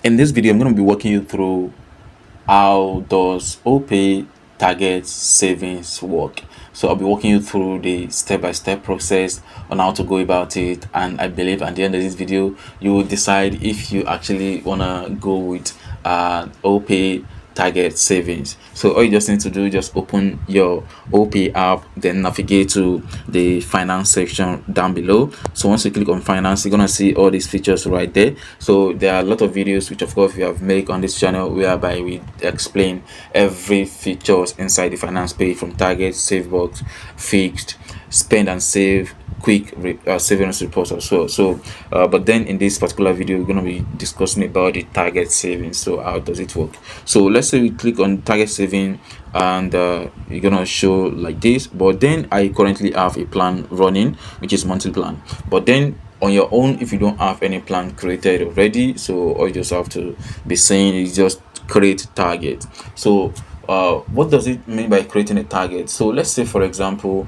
In this video, I'm going to be walking you through how does Opay target savings work. So I'll be walking you through the step-by-step process on how to go about it, and I believe at the end of this video you will decide if you actually want to go with Opay target savings. So all you just need to do is just open your Opay app, then navigate to the finance section down below. So once you click on finance, you're gonna see all these features right there. So there are a lot of videos which of course we have made on this channel whereby we explain every features inside the finance page, from target, save box, fixed, spend and save, quick savings reports as well. So but then in this particular video we're going to be discussing about the target savings. So how does it work? So let's say we click on target saving, and you're gonna show like this. But then I currently have a plan running which is monthly plan. But then on your own, if you don't have any plan created already, so all you just have to be saying is just create target. So what does it mean by creating a target? So let's say for example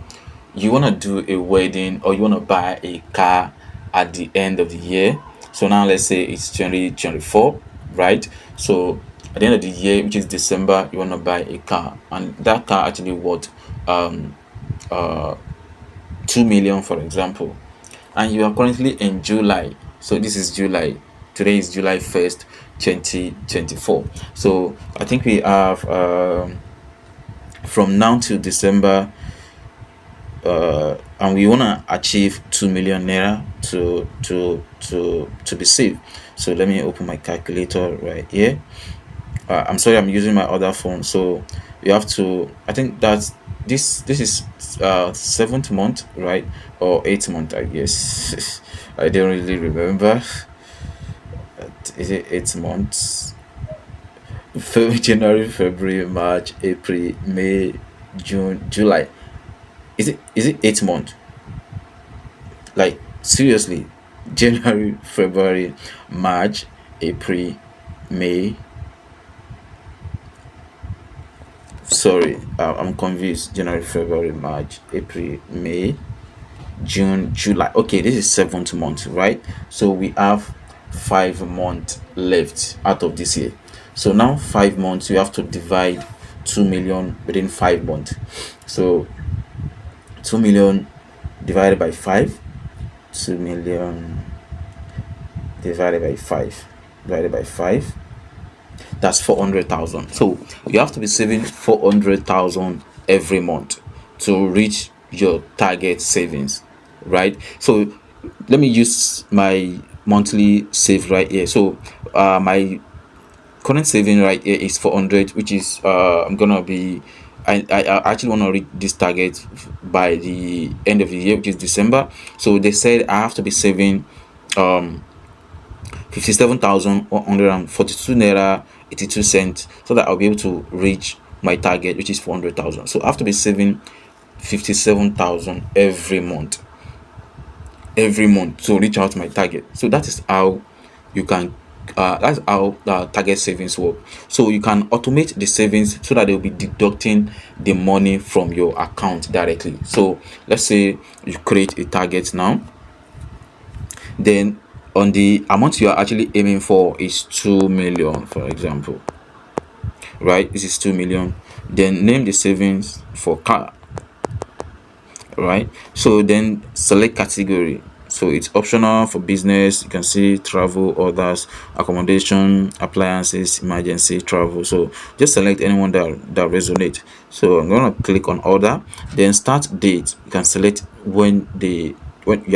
you want to do a wedding, or you want to buy a car at the end of the year. So now let's say it's 2024, right? So at the end of the year, which is December, you want to buy a car, and that car actually worth uh 2 million, for example, and you are currently in July. So this is July. Today is July 1st, 2024. So I think we have from now to December, and we want to achieve 2 million naira to be saved. So let me open my calculator right here. I'm sorry, I'm using my other phone. So you have to, I think that's this is seventh month, right? Or eighth month, I guess. I don't really remember. Is it 8 months? January, February, March, April, May, June, July. Is it 8 months? Like seriously, January, February, March, April, May. Sorry, I'm confused. January, February, March, April, May, June, July. Okay, this is seventh month, right? So we have 5 months left out of this year. So now 5 months, you have to divide 2 million within 5 months. So 2 million divided by 5, 2 million divided by 5, divided by 5, that's 400,000. So you have to be saving 400,000 every month to reach your target savings, right? So let me use my monthly save right here. So my current saving right here is 400, which is I'm gonna be, I actually want to reach this target by the end of the year, which is December. So they said I have to be saving 57,142 naira 82 cents, so that I'll be able to reach my target, which is 400,000. So I have to be saving 57,000 every month to reach out my target. So that is how you can that's how target savings work. So you can automate the savings so that they'll be deducting the money from your account directly. So let's say you create a target now, then on the amount you are actually aiming for is 2 million, for example, right? This is 2 million. Then name the savings for car, right? So then select category. So it's optional for business. You can see travel, others, accommodation, appliances, emergency, travel. So just select anyone that resonates. So I'm gonna click on order, then start date. You can select when you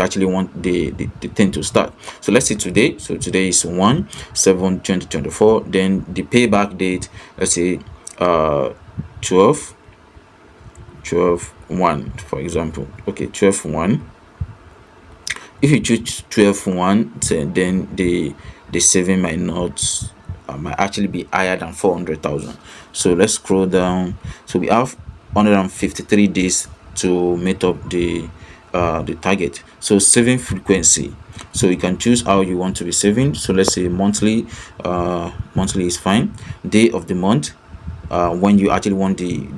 actually want the thing to start. So let's say today. So today is 1/7/2024. Then the payback date, let's say 12 1, for example. Okay, 12/1. If you choose 12/1, then the saving might not might actually be higher than 400,000. So let's scroll down. So we have 153 days to meet up the target. So saving frequency, so you can choose how you want to be saving. So let's say monthly. Monthly is fine. Day of the month, when you actually want the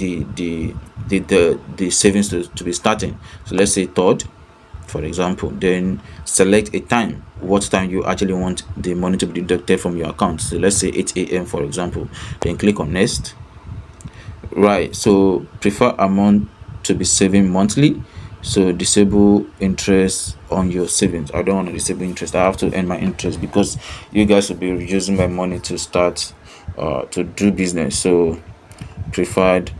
savings to be starting. So let's say third, for example. Then select a time, what time you actually want the money to be deducted from your account. So let's say 8 a.m. for example. Then click on next. Right, so prefer amount to be saving monthly. So disable interest on your savings. I don't want to disable interest. I have to earn my interest because you guys will be using my money to start to do business. So preferred,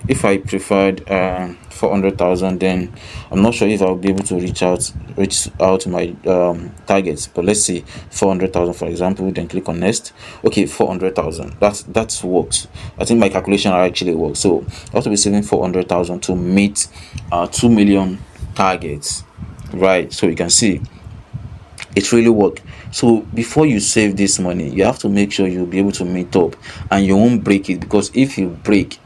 if I preferred 400,000, then I'm not sure if I'll be able to reach out to my targets. But let's see, 400,000 for example. Then click on next. Okay, 400,000. That's works. I think my calculation actually works. So I have to be saving 400,000 to meet 2 million targets. Right. So you can see it really work. So before you save this money, you have to make sure you'll be able to meet up and you won't break it, because if you break,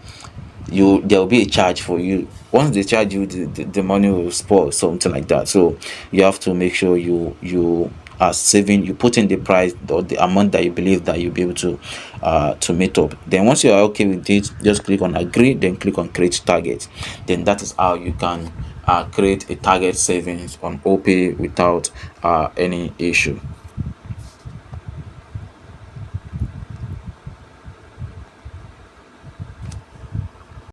there will be a charge for you. Once they charge you, the money will spoil, something like that. So you have to make sure you are saving, you put in the price or the amount that you believe that you'll be able to meet up. Then once you are okay with it, just click on agree, then click on create target. Then that is how you can create a target savings on Opay without any issue.